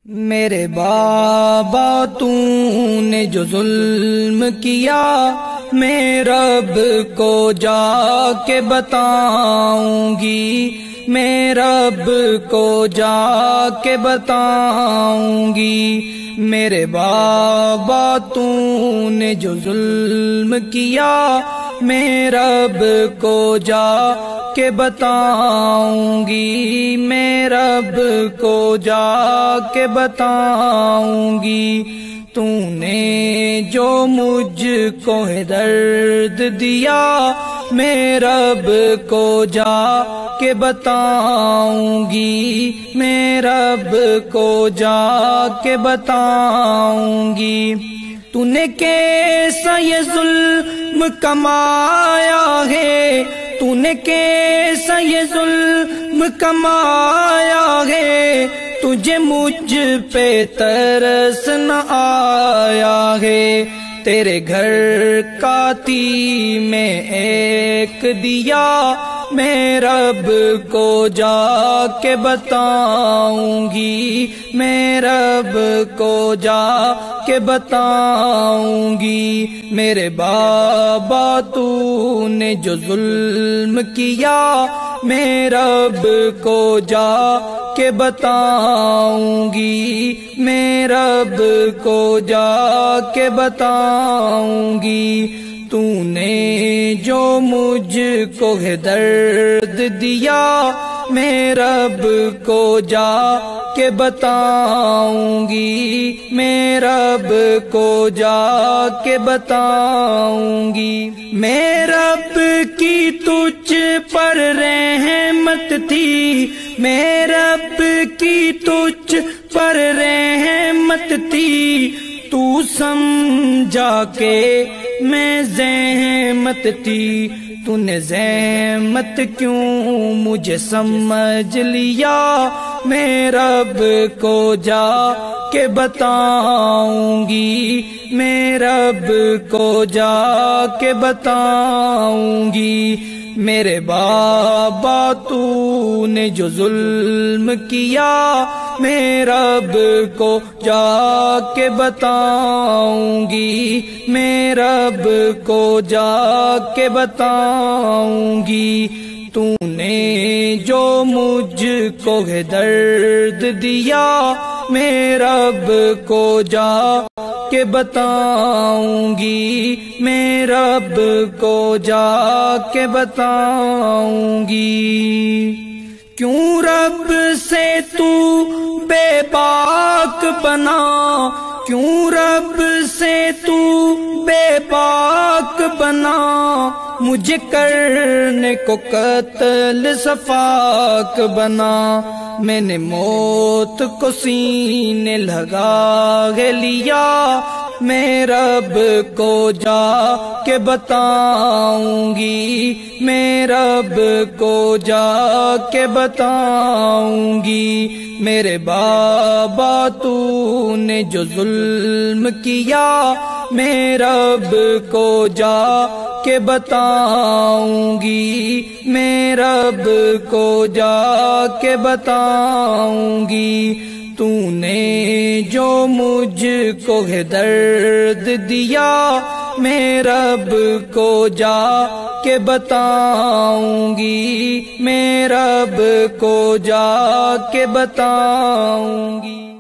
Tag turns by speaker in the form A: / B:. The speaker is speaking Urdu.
A: میرے بابا تو نے جو ظلم کیا میں رب کو جا کے بتاؤں گی، میں رب کو جا کے بتاؤں گی۔ میرے بابا تو نے جو ظلم کیا میں رب کو جا کے بتاؤں گی، میں رب کو جا کے بتاؤں گی۔ تو نے جو مجھ کو درد دیا میں رب کو جا کے بتاؤں گی، میں رب کو جا کے بتاؤں گی۔ تو نے کیسا یہ ظلم کمایا ہے، تو نے کیسا یہ ظلم کمایا ہے، تجھے مجھ پہ ترس نہ آیا ہے۔ تیرے گھر کا تی میں ایک دیا میں رب کو جا کے بتاؤں گی، میں رب کو جا کے بتاؤں گی۔ میرے بابا تو نے جو ظلم کیا میں رب کو جا کے بتاؤں گی، میں رب کو جا کے بتاؤں گی۔ تو نے جو مجھ کو درد دیا میں رب کو جا کے بتاؤں گی، میں رب کو جا کے بتاؤں گی۔ میں رب کی تجھ پر رحمت تھی، میں رب کی تجھ پر رحمت تھی، تو سمجھا کہ میں زحمت تھی۔ تو نے زحمت کیوں مجھے سمجھ لیا میں رب کو جا کے بتاؤں گی، میں رب کو جا کے بتاؤں گی۔ میرے بابا تو نے جو ظلم کیا میں رب کو جا کے بتاؤں گی، میں رب کو جا کے بتاؤں گی۔ تو نے جو مجھ کو درد دیا میں رب کو جا کے بتاؤں گی، میں رب کو جا کے بتاؤں گی۔ کیوں رب سے تو بے باک بنا، کیوں رب سے تو بے باک بنا، مجھے کرنے کو قتل سفاک بنا۔ میں نے موت کو سینے لگا لیا میں رب کو جا کے بتاؤں گی، میں رب کو جا کے بتاؤں گی۔ میرے بابا تو نے جو ظلم کیا میں رب کو جا کے بتاؤں گی، میں رب کو جا کے بتاؤں گی۔ تو نے جو مجھ کو درد دیا میں رب کو جا کے بتاؤں گی، میں رب کو جا کے بتاؤں گی۔